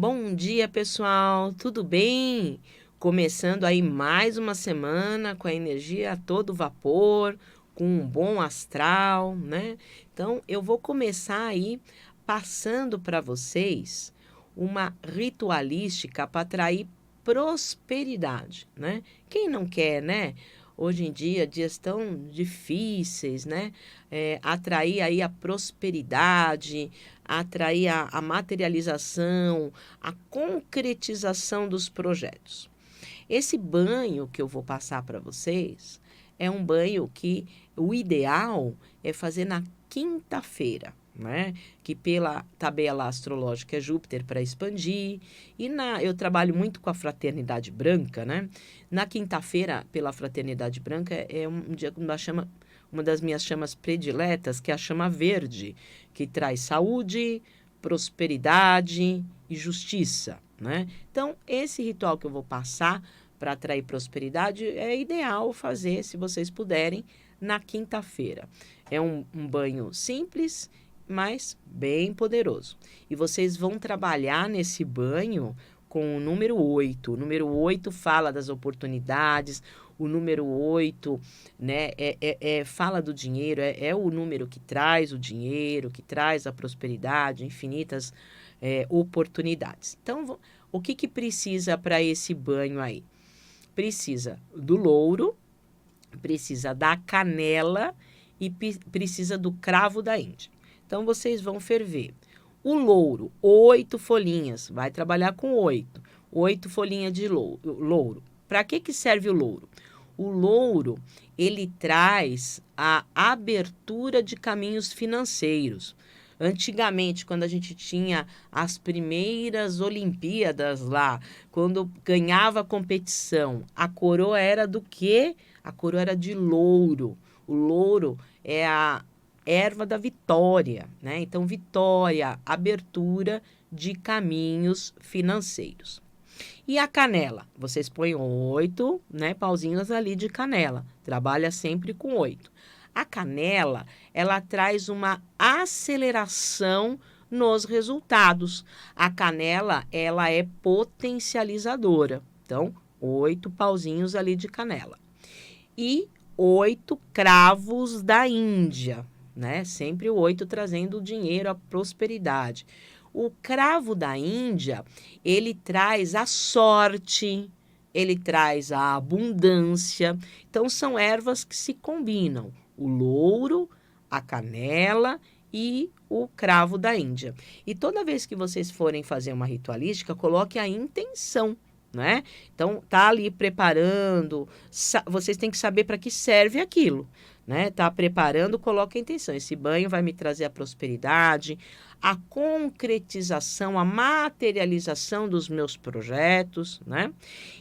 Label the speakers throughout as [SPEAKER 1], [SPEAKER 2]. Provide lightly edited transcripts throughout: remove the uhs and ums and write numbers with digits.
[SPEAKER 1] Bom dia, pessoal. Tudo bem? Começando aí mais uma semana com a energia a todo vapor, com um bom astral, né? Então, eu vou começar aí passando para vocês uma ritualística para atrair prosperidade, né? Quem não quer, né? Hoje em dia, dias tão difíceis, né? Atrair aí a prosperidade, atrair a materialização, a concretização dos projetos. Esse banho que eu vou passar para vocês é um banho que o ideal é fazer na quinta-feira, né? Que pela tabela astrológica é Júpiter para expandir. Eu trabalho muito com a fraternidade branca, né? Na quinta-feira, pela fraternidade branca, é um dia com uma das minhas chamas prediletas, que é a chama verde, que traz saúde, prosperidade e justiça, né? Então, esse ritual que eu vou passar para atrair prosperidade é ideal fazer, se vocês puderem, na quinta-feira. É um banho simples, mas bem poderoso. E vocês vão trabalhar nesse banho com o número 8. O número 8 fala das oportunidades, o número 8, né, fala do dinheiro, é o número que traz o dinheiro, que traz a prosperidade, infinitas oportunidades. Então, o que precisa para esse banho aí? Precisa do louro, precisa da canela e precisa do cravo da Índia. Então, vocês vão ferver o louro, 8 folhinhas, vai trabalhar com 8. 8 folhinhas de louro. Para que serve o louro? O louro, ele traz a abertura de caminhos financeiros. Antigamente, quando a gente tinha as primeiras Olimpíadas lá, quando ganhava a competição, a coroa era do quê? A coroa era de louro. O louro é a erva da vitória, né? Então, vitória, abertura de caminhos financeiros. E a canela? Vocês põem 8, né, pauzinhos ali de canela. Trabalha sempre com 8. A canela, ela traz uma aceleração nos resultados. A canela, ela é potencializadora. Então, 8 pauzinhos ali de canela. E 8 cravos da Índia, né? Sempre o 8 trazendo o dinheiro, a prosperidade. O cravo da Índia, ele traz a sorte, ele traz a abundância. Então, são ervas que se combinam. O louro, a canela e o cravo da Índia. E toda vez que vocês forem fazer uma ritualística, coloque a intenção, né? Então, tá ali preparando, vocês têm que saber para que serve aquilo, né? Tá preparando, coloque a intenção. Esse banho vai me trazer a prosperidade, a concretização, a materialização dos meus projetos, né?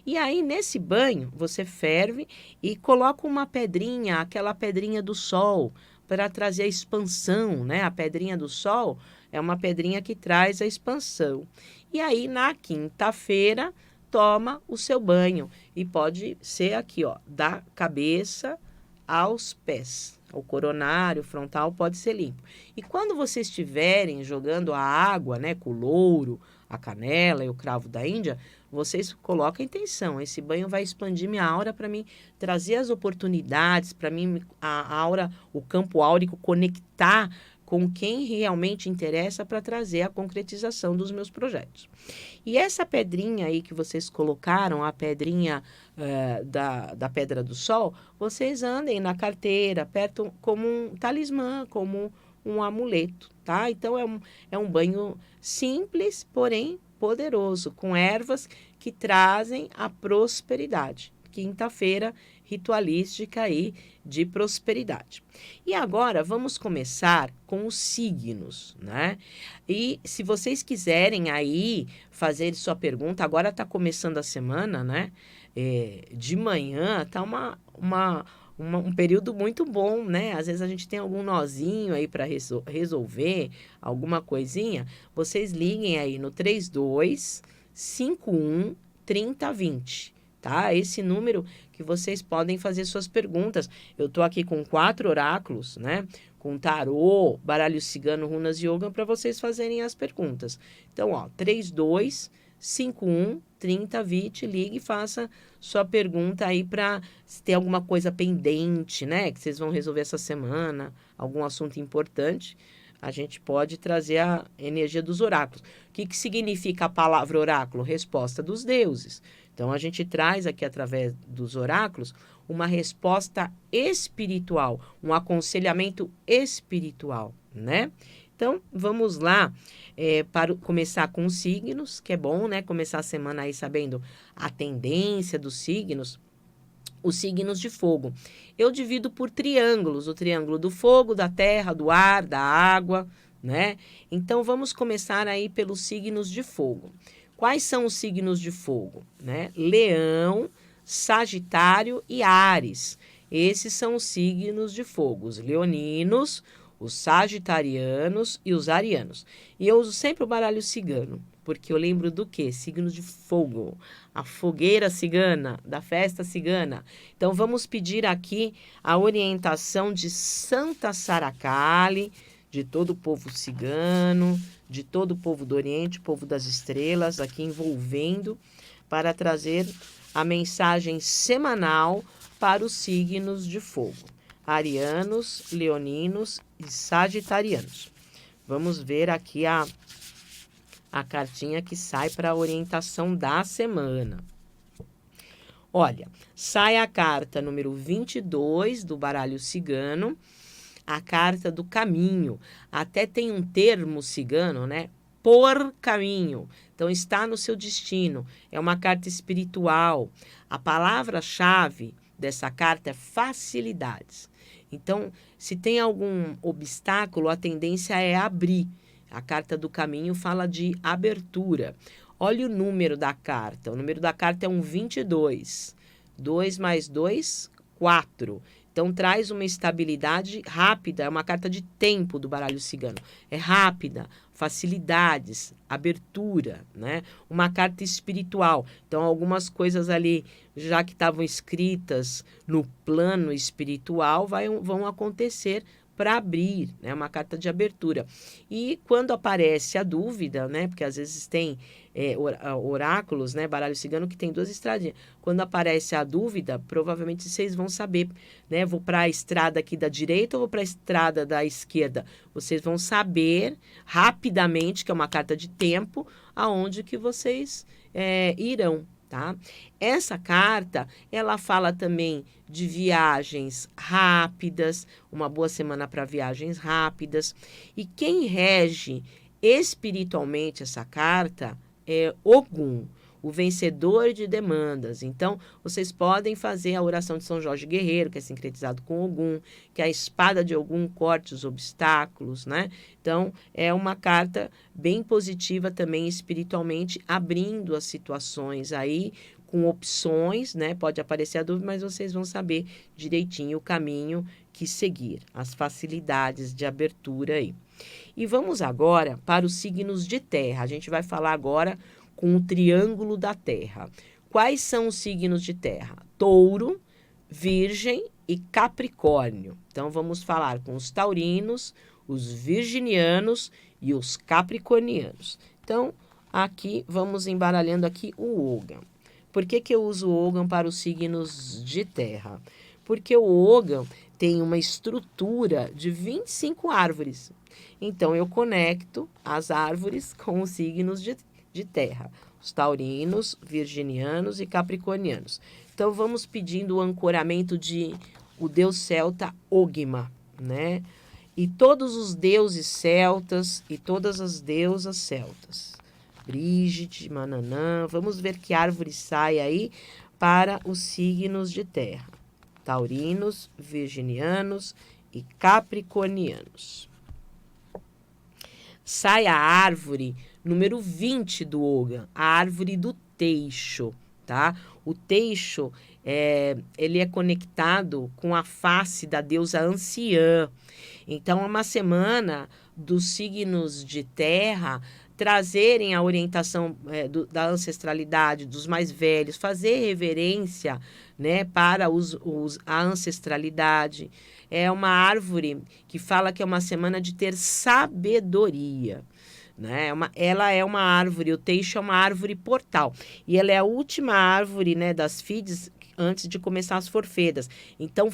[SPEAKER 1] E aí, nesse banho, você ferve e coloca uma pedrinha, aquela pedrinha do sol, para trazer a expansão, né? A pedrinha do sol é uma pedrinha que traz a expansão. E aí, na quinta-feira, toma o seu banho. E pode ser aqui, ó, da cabeça aos pés. O coronário, frontal pode ser limpo. E quando vocês estiverem jogando a água, né, com o louro, a canela e o cravo da Índia, vocês colocam a intenção. Esse banho vai expandir minha aura para mim trazer as oportunidades, para mim a aura, o campo áurico conectar com quem realmente interessa para trazer a concretização dos meus projetos. E essa pedrinha aí que vocês colocaram, a pedrinha da Pedra do Sol, vocês andem na carteira, perto como um talismã, como um amuleto, tá? Então, é um banho simples, porém poderoso, com ervas que trazem a prosperidade. Quinta-feira, ritualística aí de prosperidade. E agora vamos começar com os signos, né? E se vocês quiserem aí fazer sua pergunta, agora está começando a semana, né? De manhã tá um período muito bom, né? Às vezes a gente tem algum nozinho aí para resolver, alguma coisinha. Vocês liguem aí no 32 51 30 20. tá? Esse número que vocês podem fazer suas perguntas. Eu tô aqui com 4 oráculos, né? Com tarô, baralho cigano, runas e yoga para vocês fazerem as perguntas. Então, ó, 32513020, ligue e faça sua pergunta aí para se tem alguma coisa pendente, né? Que vocês vão resolver essa semana, algum assunto importante. A gente pode trazer a energia dos oráculos. O que significa a palavra oráculo? Resposta dos deuses. Então, a gente traz aqui, através dos oráculos, uma resposta espiritual, um aconselhamento espiritual, né? Então, vamos lá, para começar com os signos, que é bom, né? Começar a semana aí sabendo a tendência dos signos. Os signos de fogo. Eu divido por triângulos, o triângulo do fogo, da terra, do ar, da água, né? Então, vamos começar aí pelos signos de fogo. Quais são os signos de fogo, né? Leão, Sagitário e Áries. Esses são os signos de fogo, os leoninos, os sagitarianos e os arianos. E eu uso sempre o baralho cigano, porque eu lembro do quê? Signos de fogo, a fogueira cigana, da festa cigana. Então, vamos pedir aqui a orientação de Santa Saracali, de todo o povo cigano, de todo o povo do Oriente, povo das estrelas, aqui envolvendo, para trazer a mensagem semanal para os signos de fogo. Arianos, leoninos e sagitarianos. Vamos ver aqui a cartinha que sai para a orientação da semana. Olha, sai a carta número 22 do baralho cigano, a carta do caminho. Até tem um termo cigano, né? Por caminho. Então, está no seu destino. É uma carta espiritual. A palavra-chave dessa carta é facilidades. Então, se tem algum obstáculo, a tendência é abrir. A carta do caminho fala de abertura. Olha o número da carta. O número da carta é um 22. 2 mais 2, 4. Então, traz uma estabilidade rápida. É uma carta de tempo do baralho cigano. É rápida, facilidades, abertura, né? Uma carta espiritual. Então, algumas coisas ali, já que estavam escritas no plano espiritual, vão acontecer para abrir, né? Uma carta de abertura. E quando aparece a dúvida, né? Porque às vezes tem oráculos, né? Baralho cigano que tem 2 estradinhas. Quando aparece a dúvida, provavelmente vocês vão saber, né? Vou para a estrada aqui da direita ou vou para a estrada da esquerda? Vocês vão saber rapidamente, que é uma carta de tempo, aonde que vocês irão. Tá? Essa carta, ela fala também de viagens rápidas, uma boa semana para viagens rápidas. E quem rege espiritualmente essa carta é Ogum, o vencedor de demandas. Então, vocês podem fazer a oração de São Jorge Guerreiro, que é sincretizado com Ogum, que a espada de Ogum corte os obstáculos, né? Então, é uma carta bem positiva também espiritualmente, abrindo as situações aí, com opções, né? Pode aparecer a dúvida, mas vocês vão saber direitinho o caminho que seguir, as facilidades de abertura aí. E vamos agora para os signos de terra. A gente vai falar agora com o triângulo da terra. Quais são os signos de terra? Touro, Virgem e Capricórnio. Então, vamos falar com os taurinos, os virginianos e os capricornianos. Então, aqui, vamos embaralhando aqui o Ogam. Por que eu uso o Ogam para os signos de terra? Porque o Ogam tem uma estrutura de 25 árvores. Então, eu conecto as árvores com os signos de terra, os taurinos, virginianos e capricornianos. Então, vamos pedindo o ancoramento de o deus celta Ogma, né? E todos os deuses celtas e todas as deusas celtas. Brígide, Mananã, vamos ver que árvore sai aí para os signos de terra. Taurinos, virginianos e capricornianos. Sai a árvore número 20 do Ogam, a árvore do teixo, tá? O teixo, ele é conectado com a face da deusa anciã. Então, é uma semana dos signos de terra trazerem a orientação da ancestralidade, dos mais velhos, fazer reverência, né, para a ancestralidade. É uma árvore que fala que é uma semana de ter sabedoria. Né? Ela é uma árvore, o teixo é uma árvore portal. E ela é a última árvore, né, das fides antes de começar as forfedas. Então,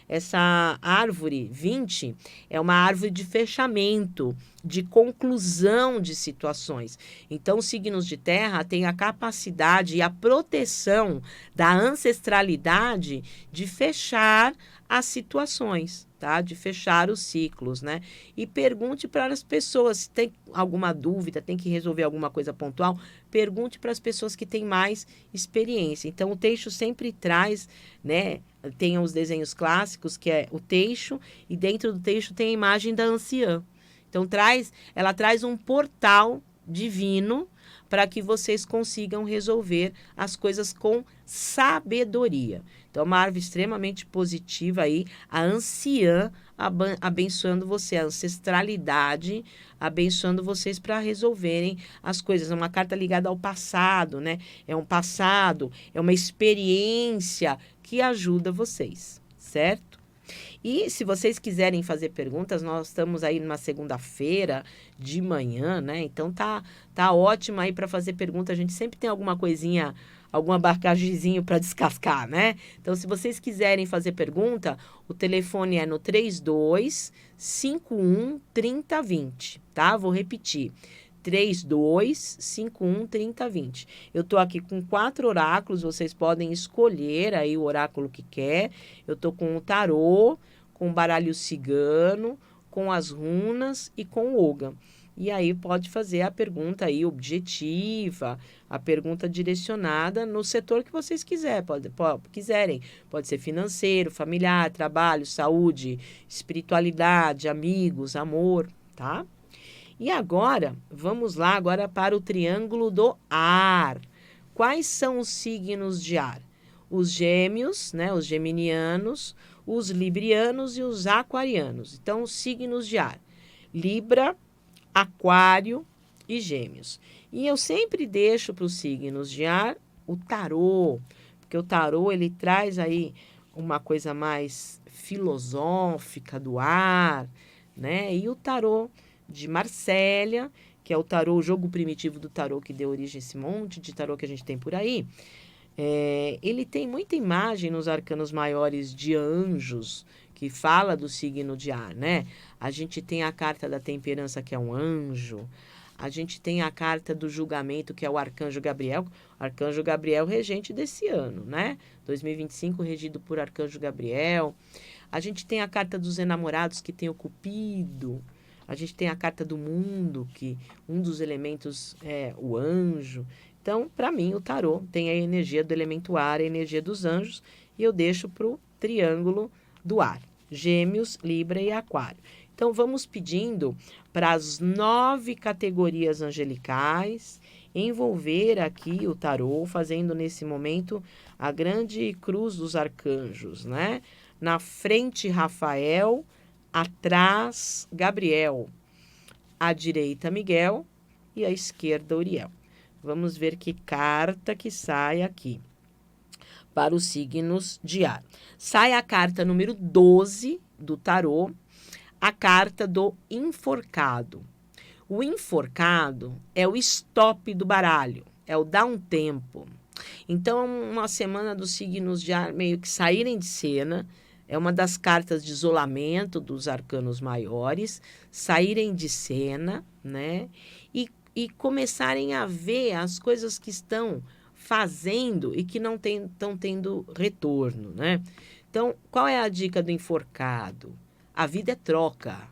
[SPEAKER 1] essa árvore 20 é uma árvore de fechamento, de conclusão de situações. Então, os signos de terra têm a capacidade e a proteção da ancestralidade de fechar as situações, tá? De fechar os ciclos, né? E pergunte para as pessoas, se tem alguma dúvida, tem que resolver alguma coisa pontual, pergunte para as pessoas que têm mais experiência. Então, o teixo sempre traz, né? Tem os desenhos clássicos, que é o teixo, e dentro do teixo tem a imagem da anciã. Então, ela traz um portal divino para que vocês consigam resolver as coisas com sabedoria. Então, uma árvore extremamente positiva aí, a anciã abençoando você, a ancestralidade abençoando vocês para resolverem as coisas. É uma carta ligada ao passado, né? É um passado, é uma experiência que ajuda vocês, certo? E se vocês quiserem fazer perguntas, nós estamos aí numa segunda-feira de manhã, né? Então tá ótimo aí para fazer pergunta. A gente sempre tem alguma coisinha, algum abacaxizinho para descascar, né? Então, se vocês quiserem fazer pergunta, o telefone é no 3251 3020, tá? Vou repetir. 3251 3020. Eu estou aqui com 4 oráculos, vocês podem escolher aí o oráculo que quer. Eu estou com o tarô, com o baralho cigano, com as runas e com o Ogham. E aí pode fazer a pergunta aí objetiva, a pergunta direcionada no setor que vocês quiserem. Pode ser financeiro, familiar, trabalho, saúde, espiritualidade, amigos, amor, tá? E agora, vamos lá agora para o triângulo do ar. Quais são os signos de ar? Os gêmeos, né, os geminianos, os librianos e os aquarianos. Então, os signos de ar. Libra, Aquário e Gêmeos. E eu sempre deixo para os signos de ar o tarô, porque o tarô ele traz aí uma coisa mais filosófica do ar, né? E o tarô de Marsella, que é o tarô, o jogo primitivo do tarô que deu origem a esse monte de tarô que a gente tem por aí. Ele tem muita imagem nos arcanos maiores de anjos, que fala do signo de ar, né? A gente tem a carta da temperança, que é um anjo. A gente tem a carta do julgamento, que é o arcanjo Gabriel. Arcanjo Gabriel, regente desse ano, né? 2025, regido por arcanjo Gabriel. A gente tem a carta dos enamorados, que tem o Cupido. A gente tem a carta do mundo, que um dos elementos é o anjo. Então, para mim, o tarô tem a energia do elemento ar, a energia dos anjos, e eu deixo para o triângulo do ar. Gêmeos, Libra e Aquário. Então, vamos pedindo para as 9 categorias angelicais envolver aqui o tarô, fazendo nesse momento a grande cruz dos arcanjos, né? Na frente, Rafael, atrás, Gabriel, à direita, Miguel e à esquerda, Uriel. Vamos ver que carta que sai aqui para os signos de ar. Sai a carta número 12 do tarô, a carta do enforcado. O enforcado é o stop do baralho, é o dar um tempo. Então, uma semana dos signos de ar meio que saírem de cena. É uma das cartas de isolamento dos arcanos maiores, saírem de cena, né? E começarem a ver as coisas que estão fazendo e que não estão tendo retorno, né? Então, qual é a dica do enforcado? A vida é troca.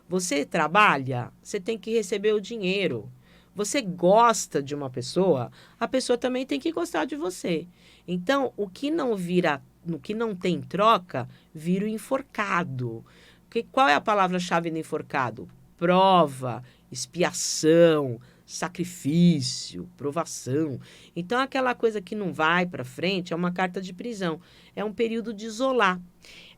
[SPEAKER 1] Você trabalha, você tem que receber o dinheiro. Você gosta de uma pessoa, a pessoa também tem que gostar de você. Então, o que não tem troca, vira o enforcado. Qual é a palavra-chave do enforcado? Prova, expiação, sacrifício, provação. Então, aquela coisa que não vai para frente é uma carta de prisão. É um período de isolar.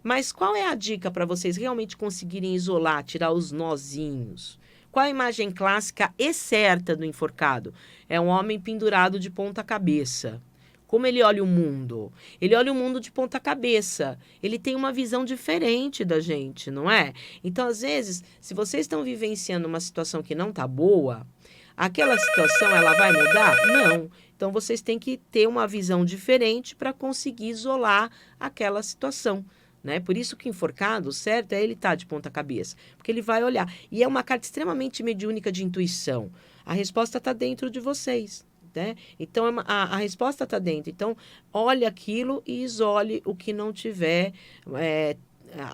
[SPEAKER 1] Mas qual é a dica para vocês realmente conseguirem isolar, tirar os nozinhos? Qual a imagem clássica e certa do enforcado? É um homem pendurado de ponta cabeça. Como ele olha o mundo? Ele olha o mundo de ponta cabeça. Ele tem uma visão diferente da gente, não é? Então, às vezes, se vocês estão vivenciando uma situação que não está boa, aquela situação ela vai mudar? Não. Então, vocês têm que ter uma visão diferente para conseguir isolar aquela situação. Né? Por isso que o enforcado, o certo é ele estar de ponta cabeça, porque ele vai olhar. E é uma carta extremamente mediúnica de intuição. A resposta está dentro de vocês. Né? Então, a resposta está dentro. Então, olhe aquilo e isole o que não tiver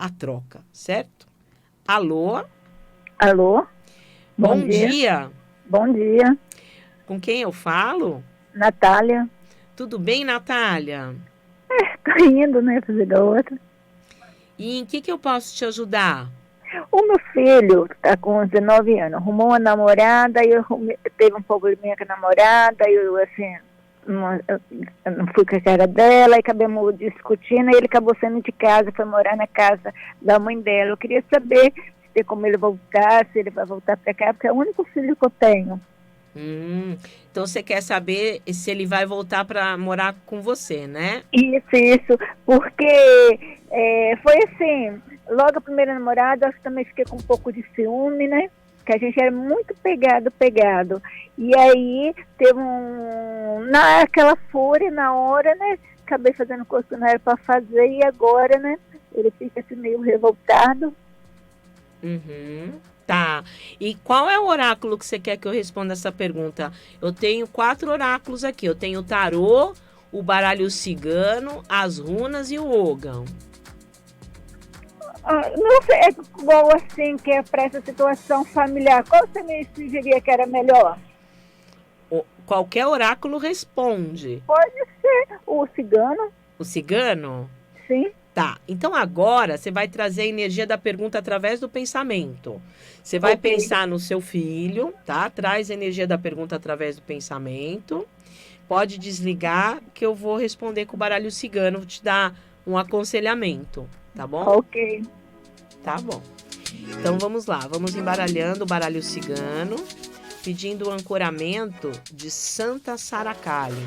[SPEAKER 1] a troca, certo? Alô?
[SPEAKER 2] Alô?
[SPEAKER 1] Bom dia.
[SPEAKER 2] Bom dia.
[SPEAKER 1] Com quem eu falo?
[SPEAKER 2] Natália.
[SPEAKER 1] Tudo bem, Natália?
[SPEAKER 2] Tô indo, né, fazer da outra.
[SPEAKER 1] E em que eu posso te ajudar?
[SPEAKER 2] O meu filho tá com 19 anos, arrumou uma namorada, e teve um probleminha com a namorada, e eu, assim, eu não fui com a cara dela, e acabamos discutindo, e ele acabou saindo de casa, foi morar na casa da mãe dela. Eu queria saber se tem como ele voltar, se ele vai voltar para cá, porque é o único filho que eu tenho.
[SPEAKER 1] Então você quer saber se ele vai voltar para morar com você, né?
[SPEAKER 2] Isso, porque foi assim, logo a primeira namorada, eu também fiquei com um pouco de ciúme, né? Que a gente era muito pegado. E aí teve naquela fúria, na hora, né? Acabei fazendo coisa que não era para fazer, e agora, né? Ele fica assim meio revoltado.
[SPEAKER 1] Tá. E qual é o oráculo que você quer que eu responda essa pergunta? Eu tenho 4 oráculos aqui. Eu tenho o tarô, o baralho cigano, as runas e o ogam.
[SPEAKER 2] Não sei, é igual assim, que é para essa situação familiar. Qual você me sugeria que era melhor?
[SPEAKER 1] Qualquer oráculo responde.
[SPEAKER 2] Pode ser o cigano.
[SPEAKER 1] O cigano?
[SPEAKER 2] Sim.
[SPEAKER 1] Tá, então agora você vai trazer a energia da pergunta através do pensamento. Você vai pensar no seu filho, tá? Traz a energia da pergunta através do pensamento. Pode desligar que eu vou responder com o baralho cigano, vou te dar um aconselhamento, tá bom?
[SPEAKER 2] Ok.
[SPEAKER 1] Tá bom. Então vamos lá, vamos embaralhando o baralho cigano, pedindo o ancoramento de Santa Saracali.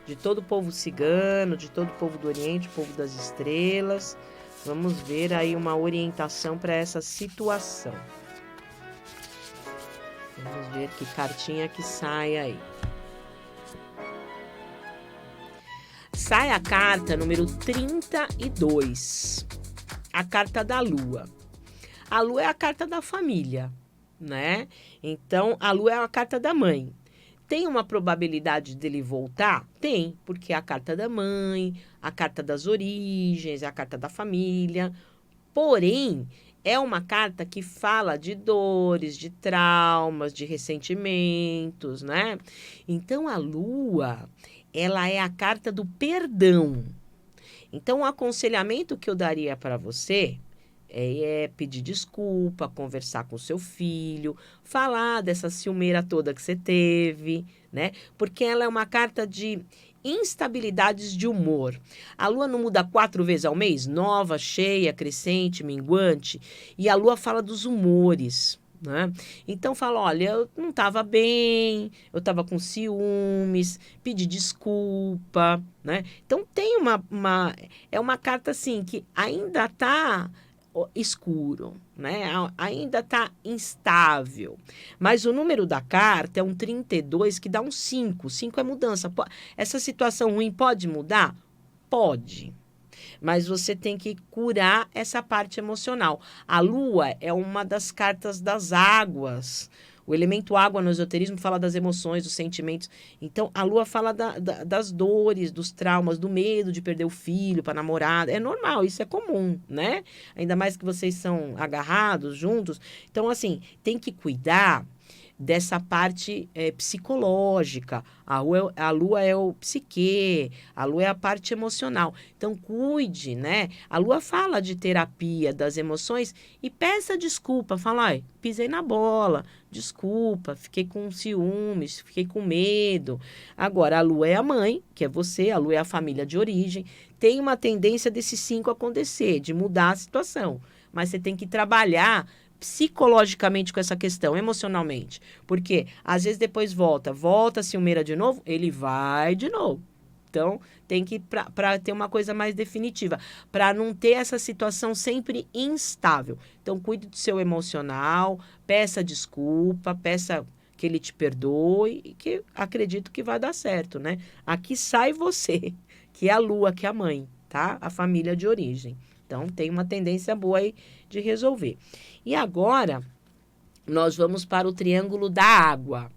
[SPEAKER 1] De todo o povo cigano, de todo o povo do Oriente, povo das estrelas. Vamos ver aí uma orientação para essa situação. Vamos ver que cartinha que sai aí. Sai a carta número 32. A carta da Lua. A Lua é a carta da família, né? Então, a Lua é a carta da mãe. Tem uma probabilidade dele voltar? Tem, porque é a carta da mãe, a carta das origens, a carta da família. Porém, é uma carta que fala de dores, de traumas, de ressentimentos, né? Então, a Lua, ela é a carta do perdão. Então, o aconselhamento que eu daria para você é pedir desculpa, conversar com seu filho, falar dessa ciumeira toda que você teve, né? Porque ela é uma carta de instabilidades de humor. A Lua não muda 4 vezes ao mês? Nova, cheia, crescente, minguante. E a Lua fala dos humores, né? Então fala, olha, eu não estava bem, eu estava com ciúmes, pedi desculpa, né? Então tem é uma carta assim que ainda está escuro, né? Ainda está instável. Mas o número da carta é um 32 que dá um 5. 5 é mudança. Essa situação ruim pode mudar? Pode. Mas você tem que curar essa parte emocional. A Lua é uma das cartas das águas. O elemento água no esoterismo fala das emoções, dos sentimentos. Então, a Lua fala das dores, dos traumas, do medo de perder o filho para namorada. É normal, isso é comum, né? Ainda mais que vocês são agarrados, juntos. Então, assim, tem que cuidar dessa parte psicológica. A Lua é o psique, a Lua é a parte emocional. Então, cuide, né? A Lua fala de terapia das emoções e peça desculpa. Fala, ai, pisei na bola, desculpa, fiquei com ciúmes, fiquei com medo. Agora, a Lua é a mãe, que é você, a Lua é a família de origem. Tem uma tendência desses 5 acontecer, de mudar a situação. Mas você tem que trabalhar psicologicamente com essa questão, emocionalmente. Porque às vezes depois volta a ciumeira de novo, ele vai de novo. Então, tem que para ter uma coisa mais definitiva, para não ter essa situação sempre instável. Então, cuide do seu emocional, peça desculpa, peça que ele te perdoe e que acredito que vai dar certo, né? Aqui sai você, que é a lua, que é a mãe, tá? A família de origem. Então, tem uma tendência boa aí de resolver. E agora, nós vamos para o triângulo da água.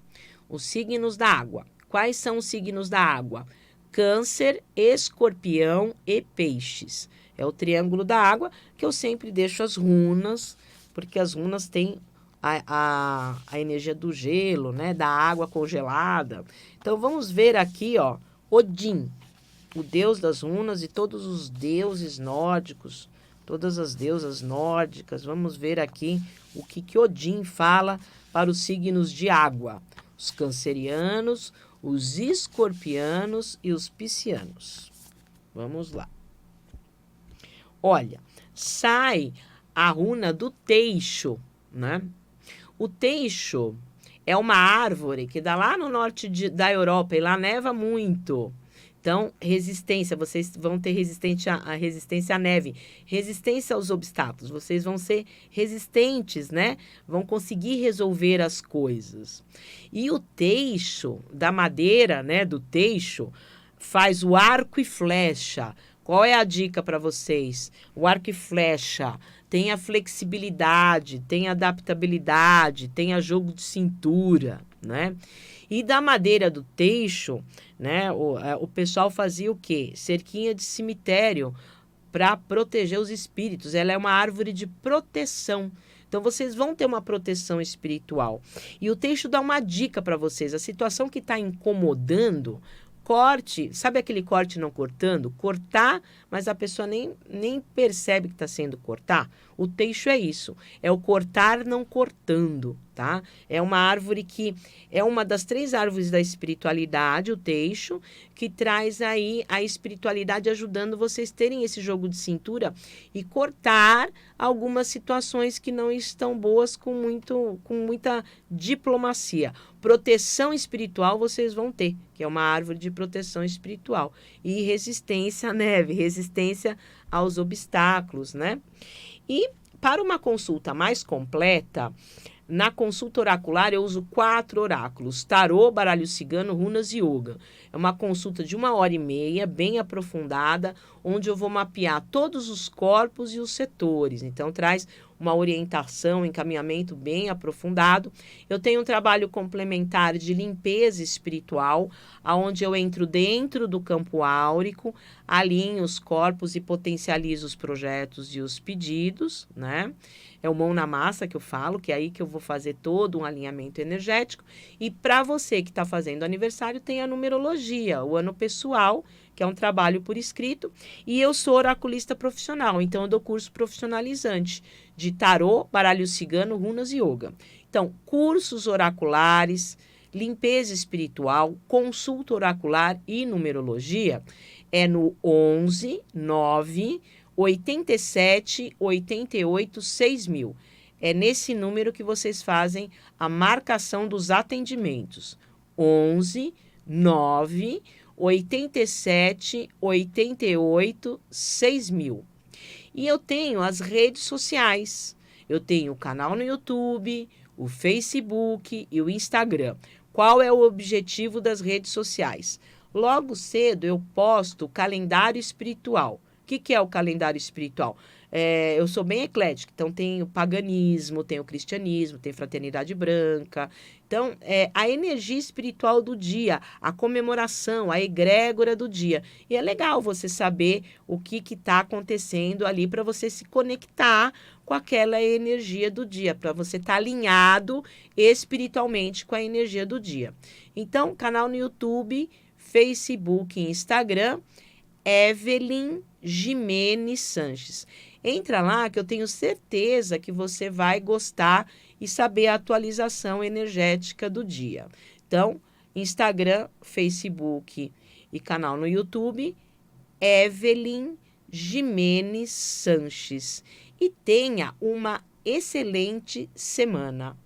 [SPEAKER 1] Os signos da água. Quais são os signos da água? Câncer, Escorpião e Peixes. É o triângulo da água que eu sempre deixo as runas, porque as runas têm a energia do gelo, né? Da água congelada. Então, vamos ver aqui, ó, Odin, o deus das runas e todos os deuses nórdicos, todas as deusas nórdicas. Vamos ver aqui o que Odin fala para os signos de água. Os cancerianos, os escorpianos e os piscianos. Vamos lá. Olha, sai a runa do teixo, né? O teixo é uma árvore que dá lá no norte da Europa e lá neva muito. Então, resistência, vocês vão ter resistência à neve, resistência aos obstáculos, vocês vão ser resistentes, né? Vão conseguir resolver as coisas. E o teixo, da madeira, né, do teixo, faz o arco e flecha. Qual é a dica para vocês? O arco e flecha tem a flexibilidade, tem a adaptabilidade, tem a jogo de cintura, né? E da madeira do teixo, né, o pessoal fazia o quê? Cerquinha de cemitério para proteger os espíritos. Ela é uma árvore de proteção. Então, vocês vão ter uma proteção espiritual. E o teixo dá uma dica para vocês. A situação que está incomodando, corte. Sabe aquele corte não cortando? Cortar, mas a pessoa nem percebe que está sendo cortar. O teixo é isso. É o cortar não cortando, tá? É uma árvore que é uma das 3 árvores da espiritualidade, o teixo, que traz aí a espiritualidade ajudando vocês terem esse jogo de cintura e cortar algumas situações que não estão boas com muita diplomacia. Proteção espiritual vocês vão ter, que é uma árvore de proteção espiritual. E resistência à neve, resistência aos obstáculos, né? E para uma consulta mais completa, na consulta oracular eu uso 4 oráculos: tarô, baralho cigano, runas e yoga. É uma consulta de 1h30, bem aprofundada, onde eu vou mapear todos os corpos e os setores. Então, traz uma orientação, encaminhamento bem aprofundado. Eu tenho um trabalho complementar de limpeza espiritual, onde eu entro dentro do campo áurico, alinho os corpos e potencializo os projetos e os pedidos, né? É o mão na massa que eu falo, que é aí que eu vou fazer todo um alinhamento energético. E para você que está fazendo aniversário, tem a numerologia, o ano pessoal, que é um trabalho por escrito. E eu sou oraculista profissional, então eu dou curso profissionalizante de tarô, baralho cigano, runas e yoga. Então, cursos oraculares, limpeza espiritual, consulta oracular e numerologia é no 11 9 87 88 6000. É nesse número que vocês fazem a marcação dos atendimentos. 11 9 87 88 6000. E eu tenho as redes sociais. Eu tenho o canal no YouTube, o Facebook e o Instagram. Qual é o objetivo das redes sociais? Logo cedo eu posto o calendário espiritual. O que é o calendário espiritual? Eu sou bem eclética, então tem o paganismo, tem o cristianismo, tem fraternidade branca. Então, a energia espiritual do dia, a comemoração, a egrégora do dia. E é legal você saber o que está acontecendo ali para você se conectar com aquela energia do dia, para você estar alinhado espiritualmente com a energia do dia. Então, canal no YouTube, Facebook e Instagram, Evelyn Jimenez Sanches. Entra lá que eu tenho certeza que você vai gostar e saber a atualização energética do dia. Então, Instagram, Facebook e canal no YouTube, Evelyn Jimenez Sanches. E tenha uma excelente semana.